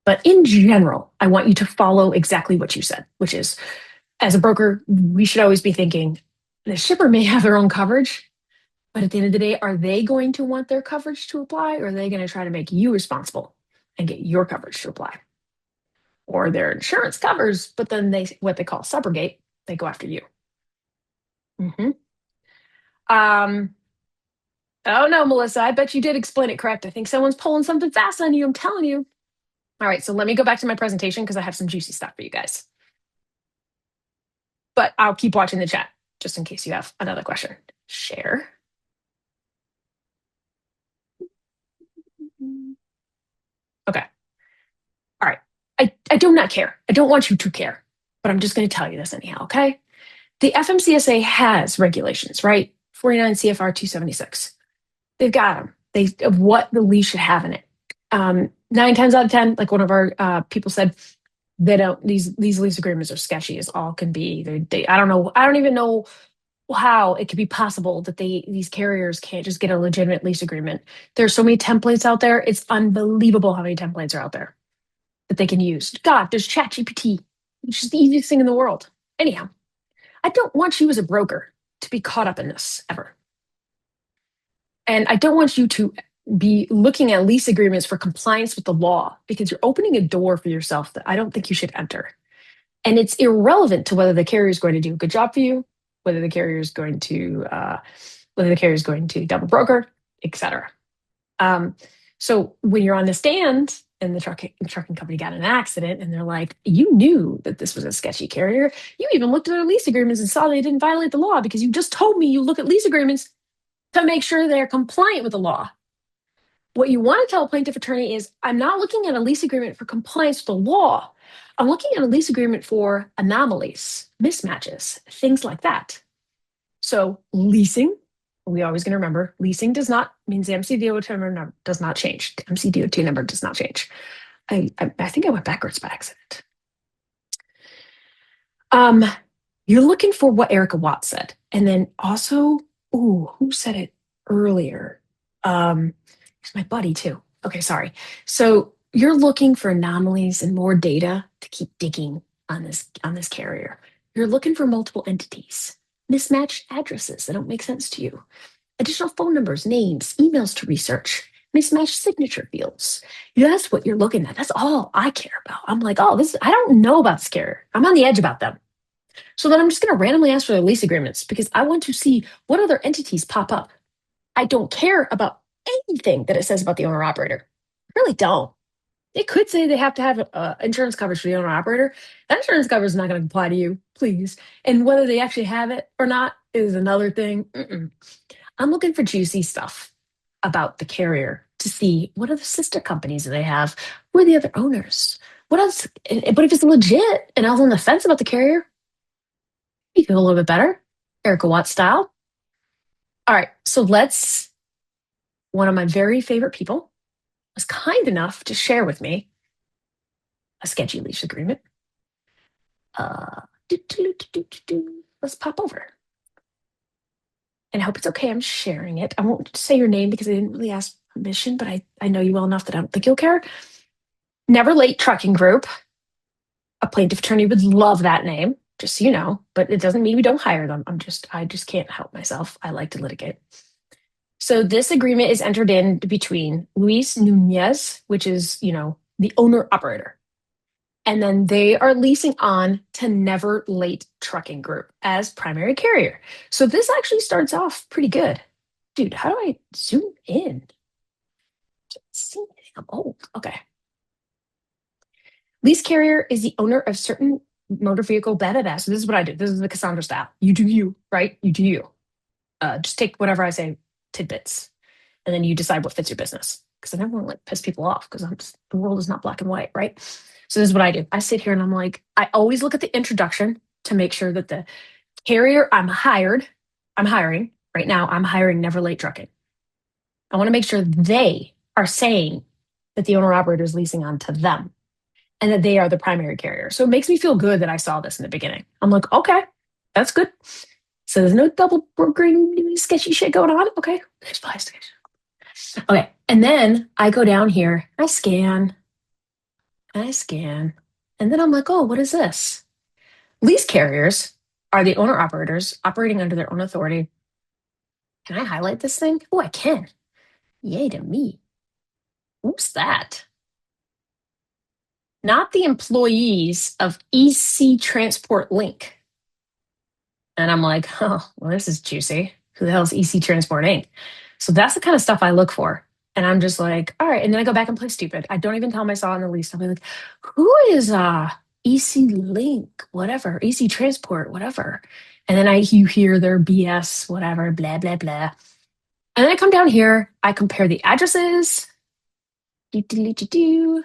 But in general, I want you to follow exactly what you said, which is as a broker, we should always be thinking the shipper may have their own coverage, but at the end of the day, are they going to want their coverage to apply or are they going to try to make you responsible and get your coverage to apply? Or their insurance covers, but then what they call subrogate, they go after you. Mm-hmm. Oh no, Melissa, I bet you did explain it correct. I think someone's pulling something fast on you. I'm telling you. All right, so let me go back to my presentation because I have some juicy stuff for you guys. But I'll keep watching the chat just in case you have another question. Share. Okay. All right. I do not care. I don't want you to care, but I'm just going to tell you this anyhow, okay? The FMCSA has regulations, right? 49 CFR 276. They've got them. Of what the lease should have in it. 9 times out of 10, like one of our people said, they don't. These lease agreements are sketchy as all can be. I don't know. I don't even know how it could be possible that these carriers can't just get a legitimate lease agreement. There's so many templates out there. It's unbelievable how many templates are out there that they can use. God, there's ChatGPT, which is the easiest thing in the world. Anyhow, I don't want you as a broker to be caught up in this ever. And I don't want you to be looking at lease agreements for compliance with the law because you're opening a door for yourself that I don't think you should enter. And it's irrelevant to whether the carrier is going to do a good job for you, whether the carrier is going to double broker, etc. So when you're on the stand and the trucking company got in an accident and they're like, you knew that this was a sketchy carrier. You even looked at their lease agreements and saw they didn't violate the law because you just told me you look at lease agreements to make sure they're compliant with the law. What you want to tell a plaintiff attorney is, I'm not looking at a lease agreement for compliance with the law. I'm looking at a lease agreement for anomalies, mismatches, things like that. So leasing, we're always going to remember, leasing does not means the MCDOT number does not change. The MCDOT number does not change. I think I went backwards by accident. You're looking for what Erica Watts said. And then also, who said it earlier? It's my buddy too. Okay, sorry. So you're looking for anomalies and more data to keep digging on this carrier. You're looking for multiple entities, mismatched addresses that don't make sense to you, additional phone numbers, names, emails to research, mismatched signature fields. That's what you're looking at. That's all I care about. I'm like, I don't know about this carrier. I'm on the edge about them. So then I'm just going to randomly ask for their lease agreements because I want to see what other entities pop up. I don't care about anything that it says about the owner operator. I really don't. It could say they have to have insurance coverage for the owner operator. That insurance coverage is not going to apply to you, please. And whether they actually have it or not is another thing. I'm looking for juicy stuff about the carrier to see what are the sister companies that they have, who are the other owners, what else. But if it's legit and I was on the fence about the carrier, you feel a little bit better, Erica Watts style. All right, so one of my very favorite people was kind enough to share with me a sketchy lease agreement. Let's pop over. And I hope it's okay. I'm sharing it. I won't say your name because I didn't really ask permission, but I know you well enough that I don't think you'll care. Never Late Trucking Group. A plaintiff attorney would love that name, just so you know, but it doesn't mean we don't hire them. I just can't help myself. I like to litigate. So this agreement is entered in between Luis Nunez, which is, the owner operator. And then they are leasing on to Never Late Trucking Group as primary carrier. So this actually starts off pretty good. Dude, how do I zoom in? See anything? I'm old. Okay. Lease carrier is the owner of certain motor vehicle, blah, blah, blah. So this is what I do. This is the Cassandra style. You do you, right? You do you. Just take whatever I say, tidbits, and then you decide what fits your business. because I never want to like piss people off because the world is not black and white, right? So this is what I do. I sit here and I'm like, I always look at the introduction to make sure that the carrier I'm hiring right now, I'm hiring Never Late Trucking. I want to make sure they are saying that the owner operator is leasing on to them and that they are the primary carrier. So it makes me feel good that I saw this in the beginning. I'm like, okay, that's good. So there's no double brokering sketchy shit going on. Okay. Okay. And then I go down here, I scan, and then I'm like, oh, what is this? Lease carriers are the owner operators operating under their own authority. Can I highlight this thing? Oh, I can. Yay to me. Who's that? Not the employees of EC Transport Link. And I'm like, oh, well, this is juicy. Who the hell is EC Transport Inc? So that's the kind of stuff I look for. And I'm just like, all right. And then I go back and play stupid. I don't even tell them I saw on the lease. I'll be like, who is EC Link, whatever, EC Transport, whatever. And then you hear their BS, whatever, blah, blah, blah. And then I come down here, I compare the addresses. Do, do, do, do.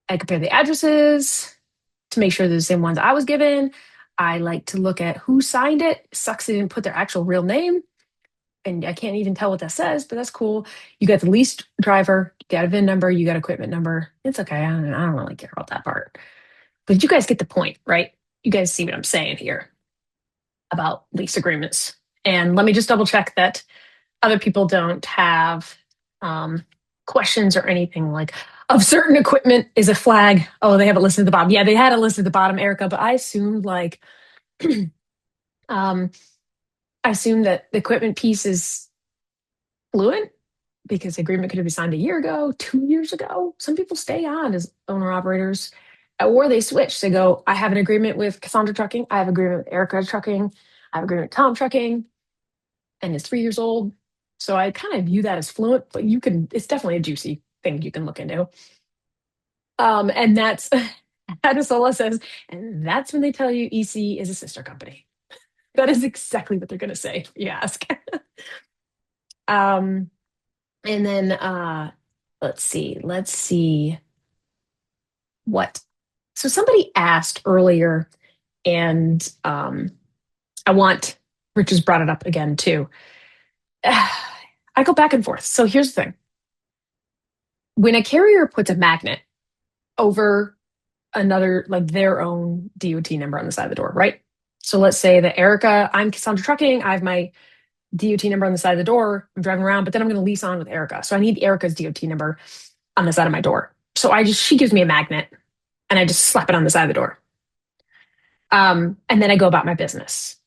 I compare the addresses to make sure they're the same ones I was given. I like to look at who signed it. Sucks they didn't put their actual real name. And I can't even tell what that says, but that's cool. You got the leased driver, you got a VIN number, you got equipment number. It's okay. I don't really care about that part. But you guys get the point, right? You guys see what I'm saying here about lease agreements. And let me just double check that other people don't have questions or anything like of certain equipment is a flag. Oh, they have it listed at the bottom. Yeah, they had it listed at the bottom, Erica, but I assumed like I assume that the equipment piece is fluent because the agreement could have been signed a year ago, 2 years ago. Some people stay on as owner operators or they switch. They go, I have an agreement with Cassandra Trucking. I have an agreement with Erica Trucking. I have an agreement with Tom Trucking. And it's 3 years old. So I kind of view that as fluent, but it's definitely a juicy thing you can look into. And that's, Adisola says, and that's when they tell you EC is a sister company. That is exactly what they're going to say if you ask. And then let's see what. So somebody asked earlier, and I want Rich has brought it up again too. I go back and forth. So here's the thing. When a carrier puts a magnet over another, like their own DOT number on the side of the door, right? So let's say that Erica, I'm Cassandra Trucking, I have my DOT number on the side of the door, I'm driving around, but then I'm going to lease on with Erica. So I need Erica's DOT number on the side of my door. So she gives me a magnet and I just slap it on the side of the door. And then I go about my business,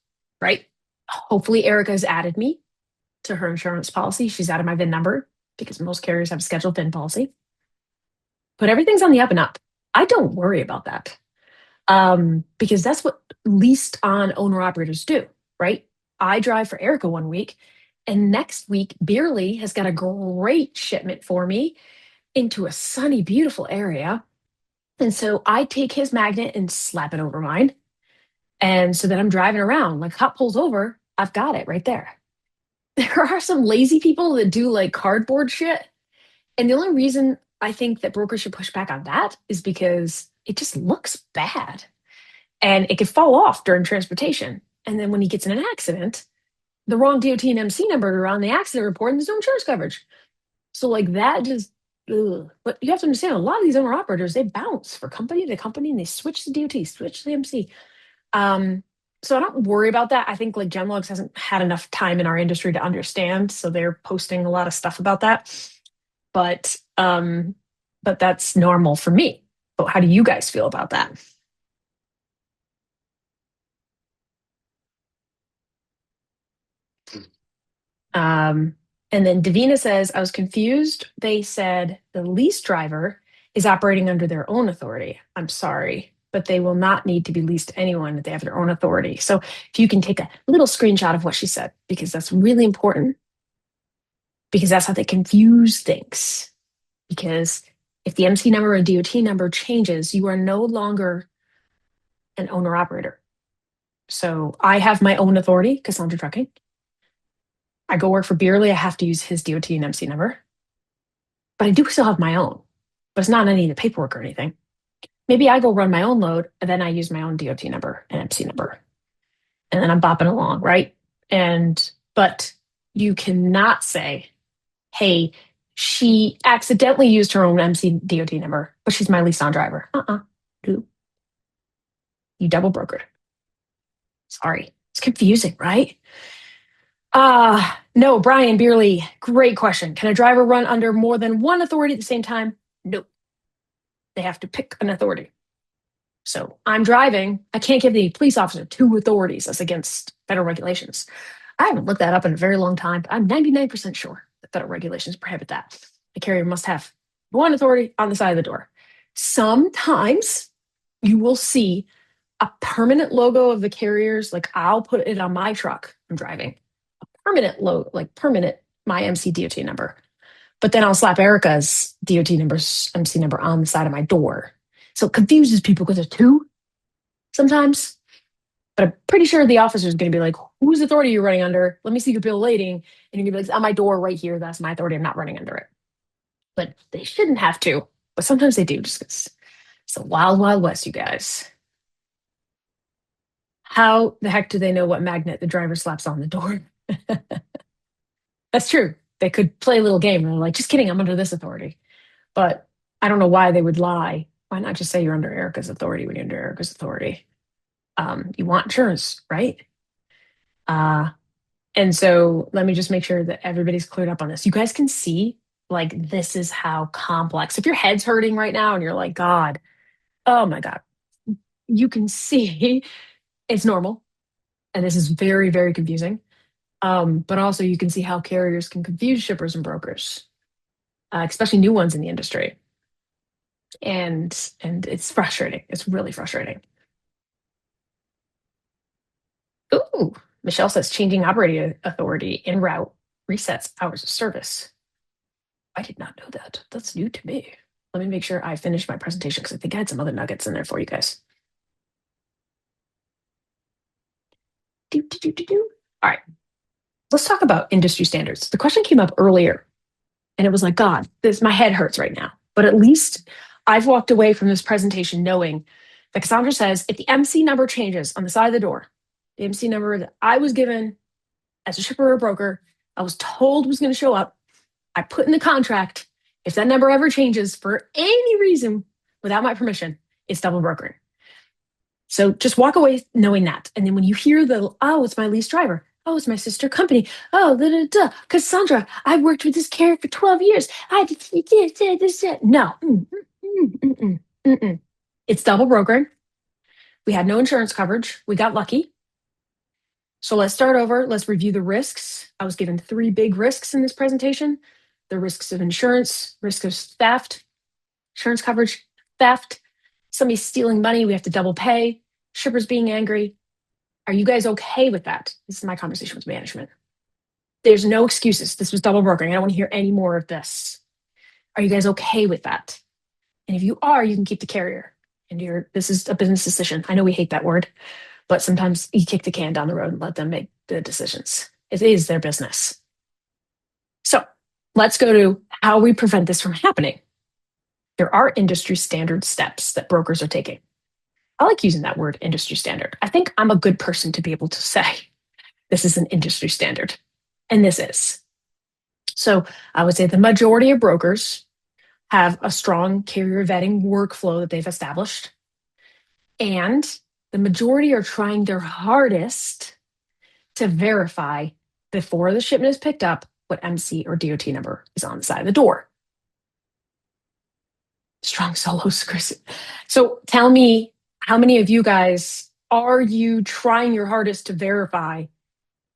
right? Hopefully Erica has added me to her insurance policy. She's added my VIN number because most carriers have a scheduled VIN policy. But everything's on the up and up. I don't worry about that because that's what leased on owner operators do, right? I drive for Erica one week, and next week, Beerly has got a great shipment for me into a sunny, beautiful area. And so I take his magnet and slap it over mine. And so then I'm driving around, like hot pulls over, I've got it right there. There are some lazy people that do like cardboard shit. And the only reason I think that brokers should push back on that is because it just looks bad and it could fall off during transportation. And then when he gets in an accident, the wrong DOT and MC number are on the accident report and there's no insurance coverage. So like that just, ugh. But you have to understand a lot of these owner operators, they bounce for company to company and they switch the DOT, switch the MC. So I don't worry about that. I think like Genlogs hasn't had enough time in our industry to understand. So they're posting a lot of stuff about that. But that's normal for me. But how do you guys feel about that? And then Davina says, I was confused. They said the lease driver is operating under their own authority. I'm sorry, but they will not need to be leased to anyone if they have their own authority. So if you can take a little screenshot of what she said, because that's really important, because that's how they confuse things. Because if the MC number or DOT number changes, you are no longer an owner operator. So I have my own authority, Cassandra Trucking. I go work for Beerly, I have to use his DOT and MC number. but I do still have my own, but it's not any of the paperwork or anything. Maybe I go run my own load and then I use my own DOT number and MC number. And then I'm bopping along, right? But you cannot say, hey, she accidentally used her own MC DOT number, but she's my lease on driver. No. You double brokered. Sorry. It's confusing, right? No, Brian Beerley, great question. Can a driver run under more than one authority at the same time? Nope. They have to pick an authority. So I'm driving. I can't give the police officer two authorities. That's against federal regulations. I haven't looked that up in a very long time, but I'm 99% sure that federal regulations prohibit that. The carrier must have one authority on the side of the door. Sometimes you will see a permanent logo of the carriers. Like I'll put it on my truck I'm driving. A permanent logo, like permanent, my MC DOT number. But then I'll slap Erica's DOT number's MC number on the side of my door. So it confuses people because there's two sometimes. But I'm pretty sure the officer is going to be like, whose authority are you running under? Let me see your bill of lading. And you're going to be like, it's on my door right here. That's my authority. I'm not running under it. But they shouldn't have to. But sometimes they do just because it's the wild, wild west, you guys. How the heck do they know what magnet the driver slaps on the door? That's true. They could play a little game and they're like, just kidding, I'm under this authority. But I don't know why they would lie. Why not just say you're under Erica's authority when you're under Erica's authority? You want insurance, right? And so let me just make sure that everybody's cleared up on this. You guys can see, like, this is how complex. If your head's hurting right now and you're like, God, oh my God, you can see it's normal. And this is very, very confusing. But also you can see how carriers can confuse shippers and brokers, especially new ones in the industry. And it's frustrating. It's really frustrating. Ooh, Michelle says changing operating authority en route resets hours of service. I did not know that. That's new to me. Let me make sure I finish my presentation because I think I had some other nuggets in there for you guys. All right. Let's talk about industry standards. The question came up earlier and it was like, God, my head hurts right now. But at least I've walked away from this presentation knowing that Cassandra says if the MC number changes on the side of the door, the MC number that I was given as a shipper or broker, I was told was going to show up, I put in the contract, if that number ever changes for any reason without my permission, it's double brokering. So just walk away knowing that. And then when you hear oh, it's my lease driver. Oh, it's my sister company. Oh, Cassandra, I've worked with this carrier for 12 years. I did this. No. It's double brokering. We had no insurance coverage. We got lucky. So let's start over. Let's review the risks. I was given 3 big risks in this presentation. The risks of insurance, risk of theft, insurance coverage, theft, somebody stealing money, we have to double pay, shippers being angry. Are you guys okay with that? This is my conversation with management. There's no excuses. This was double brokering. I don't want to hear any more of this. Are you guys okay with that? And if you are, you can keep the carrier. And this is a business decision. I know we hate that word, but sometimes you kick the can down the road and let them make the decisions. It is their business. So let's go to how we prevent this from happening. There are industry standard steps that brokers are taking. I like using that word, industry standard. I think I'm a good person to be able to say this is an industry standard, and this is. So I would say the majority of brokers have a strong carrier vetting workflow that they've established, and the majority are trying their hardest to verify before the shipment is picked up what MC or DOT number is on the side of the door. Strong solos, Chris. So tell me, how many of you guys are you trying your hardest to verify?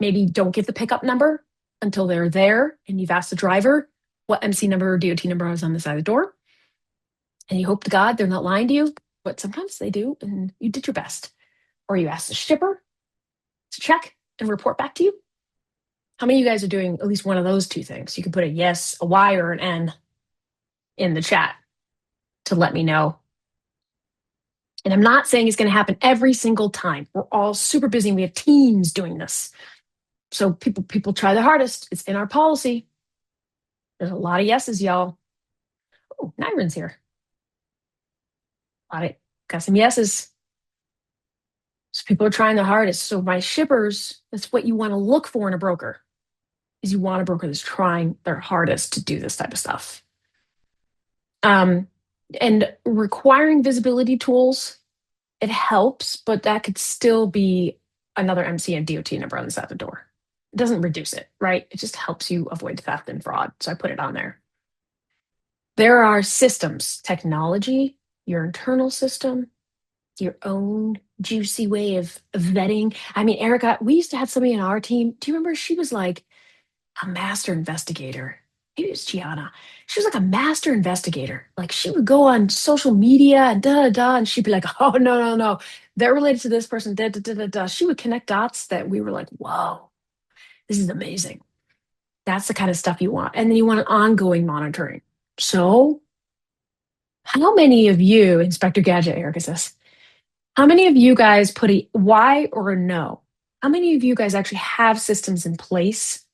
Maybe don't give the pickup number until they're there and you've asked the driver what MC number or DOT number is on the side of the door. And you hope to God they're not lying to you, but sometimes they do, and you did your best. Or you ask the shipper to check and report back to you. How many of you guys are doing at least one of those two things? You can put a yes, a Y, or an N in the chat to let me know. And I'm not saying it's going to happen every single time. We're all super busy. We have teams doing this. So people try their hardest. It's in our policy. There's a lot of yeses, y'all. Oh, Nyron's here. Got it. Got some yeses. So people are trying the hardest. So my shippers, that's what you want to look for in a broker, is you want a broker that's trying their hardest to do this type of stuff. Um, and requiring visibility tools, it helps, but that could still be another MC and DOT number on the side of the door. It doesn't reduce it, right? It just helps you avoid theft and fraud. So I put it on there. There are systems, technology, your internal system, your own juicy way of vetting. I mean, Erica, we used to have somebody on our team. Do you remember she was like a master investigator? Maybe it was Gianna. She was like a master investigator. Like she would go on social media and da da da, and she'd be like, "Oh no, no, no, they're related to this person." Da da da da da. She would connect dots that we were like, "Whoa, this is amazing." That's the kind of stuff you want, and then you want an ongoing monitoring. So, how many of you, Inspector Gadget, Erica says, how many of you guys put a Y or a no? How many of you guys actually have systems in place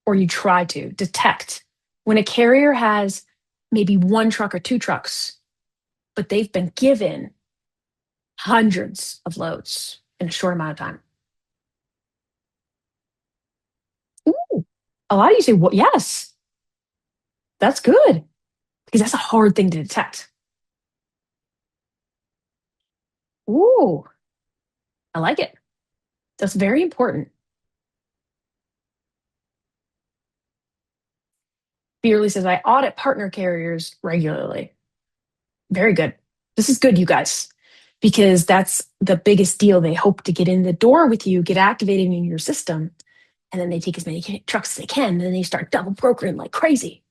or you try to detect when a carrier has maybe one truck or two trucks, but they've been given hundreds of loads in a short amount of time? Ooh, a lot of you say, well, yes, that's good because that's a hard thing to detect. Ooh, I like it. That's very important. Beerly says, I audit partner carriers regularly. Very good. This is good, you guys, because that's the biggest deal. They hope to get in the door with you, get activated in your system, and then they take as many trucks as they can, and then they start double brokering like crazy.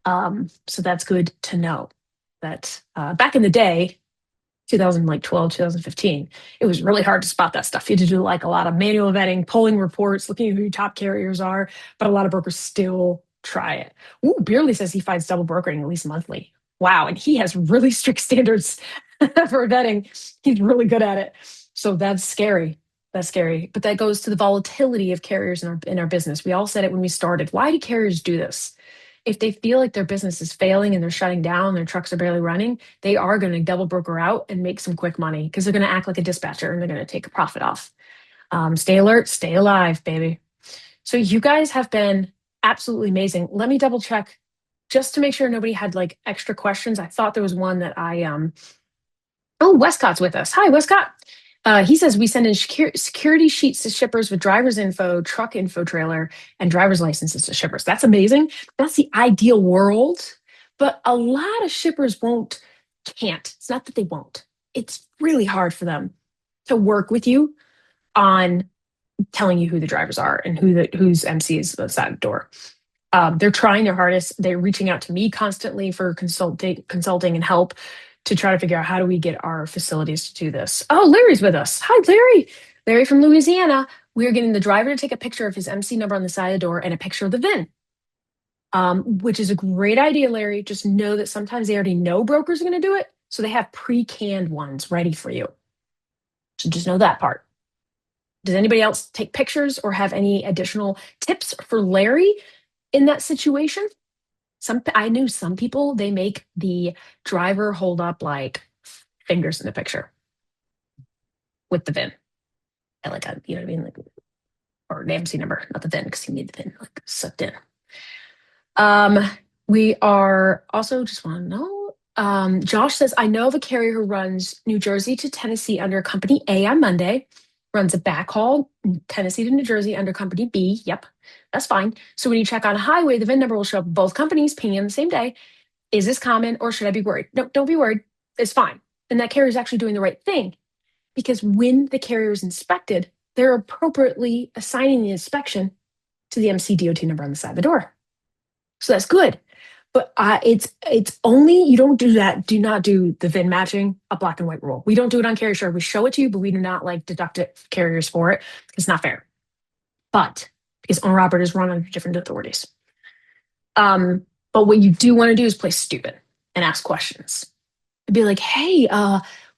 So that's good to know that back in the day, 2012, 2015, it was really hard to spot that stuff. You had to do like a lot of manual vetting, pulling reports, looking at who your top carriers are, but a lot of brokers still try it. Ooh, Beerly says he finds double brokering at least monthly. Wow, and he has really strict standards for vetting. He's really good at it. So that's scary. That's scary. But that goes to the volatility of carriers in our business. We all said it when we started. Why do carriers do this? If they feel like their business is failing and they're shutting down, their trucks are barely running, they are going to double broker out and make some quick money because they're going to act like a dispatcher and they're going to take a profit off. Stay alert, stay alive, baby. So you guys have been absolutely amazing. Let me double check just to make sure nobody had like extra questions. I thought there was one that I. Oh, Westcott's with us. Hi, Westcott. He says we send in security sheets to shippers with driver's info, truck info trailer, and driver's licenses to shippers. That's amazing. That's the ideal world. But a lot of shippers can't. It's not that they won't. It's really hard for them to work with you on telling you who the drivers are and whose MC is the side door. They're trying their hardest. They're reaching out to me constantly for consulting and help to try to figure out how do we get our facilities to do this. Oh, Larry's with us. Hi, Larry. Larry from Louisiana. We're getting the driver to take a picture of his MC number on the side of the door and a picture of the VIN, which is a great idea, Larry. Just know that sometimes they already know brokers are going to do it, so they have pre-canned ones ready for you. So just know that part. Does anybody else take pictures or have any additional tips for Larry in that situation? I knew some people, they make the driver hold up like fingers in the picture with the VIN. And like a, you know what I mean? Like, or the MC number, not the VIN, because you need the VIN like sucked in. Um, we are also just want to know. Josh says, I know of a carrier who runs New Jersey to Tennessee under Company A on Monday, runs a backhaul Tennessee to New Jersey under Company B. Yep, that's fine. So when you check on a highway, the VIN number will show up both companies pinging on the same day. Is this common or should I be worried? No, don't be worried. It's fine. And that carrier is actually doing the right thing because when the carrier is inspected, they're appropriately assigning the inspection to the MC DOT number on the side of the door. So that's good. But it's only, you don't do that. Do not do the VIN matching, a black and white rule. We don't do it on carrier share. We show it to you, but we do not like deduct it carriers for it. It's not fair. But because owner operators run under different authorities. But what you do want to do is play stupid and ask questions. And be like, hey,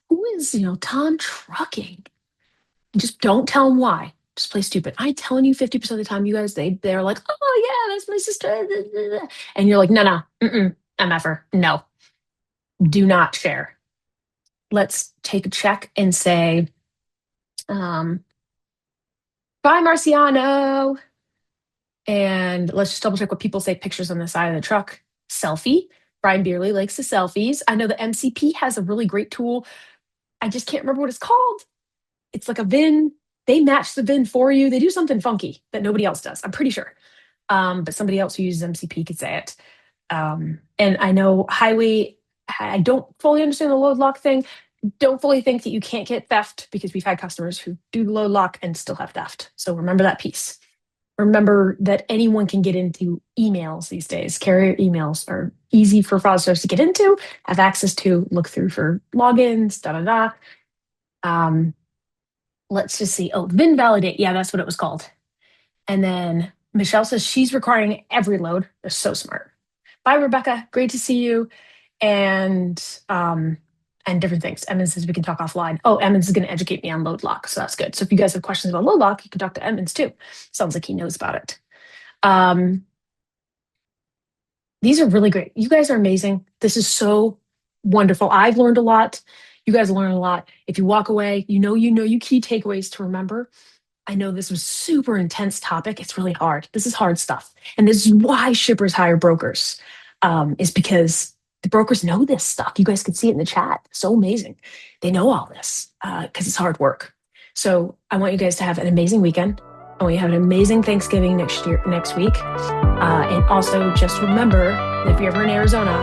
who is, Tom Trucking? And just don't tell them why. Just play stupid. I'm telling you 50% of the time, you guys, they're like, oh, yeah, that's my sister. And you're like, no, no, mm-mm. MFR. No, do not share. Let's take a check and say, um, bye, Marciano. And let's just double check what people say pictures on the side of the truck. Selfie. Brian Beerley likes the selfies. I know the MCP has a really great tool. I just can't remember what it's called. It's like a VIN. They match the VIN for you. They do something funky that nobody else does. I'm pretty sure. But somebody else who uses MCP could say it. And I know highway, I don't fully understand the load lock thing. Don't fully think that you can't get theft because we've had customers who do load lock and still have theft. So remember that piece. Remember that anyone can get into emails these days. Carrier emails are easy for fraudsters to get into, have access to, look through for logins, da da da. Let's just see. Oh, VIN validate. Yeah, that's what it was called. And then Michelle says she's requiring every load. They're so smart. Bye, Rebecca. Great to see you. And different things. Emmons says we can talk offline. Oh, Emmons is going to educate me on load lock, so that's good. So if you guys have questions about load lock, you can talk to Emmons too. Sounds like he knows about it. These are really great. You guys are amazing. This is so wonderful. I've learned a lot. You guys learn a lot. If you walk away, you key takeaways to remember. I know this was super intense topic. It's really hard. This is hard stuff. And this is why shippers hire brokers, is because the brokers know this stuff. You guys can see it in the chat. So amazing. They know all this because it's hard work. So I want you guys to have an amazing weekend. I want you to have an amazing Thanksgiving next week. And also just remember that if you're ever in Arizona,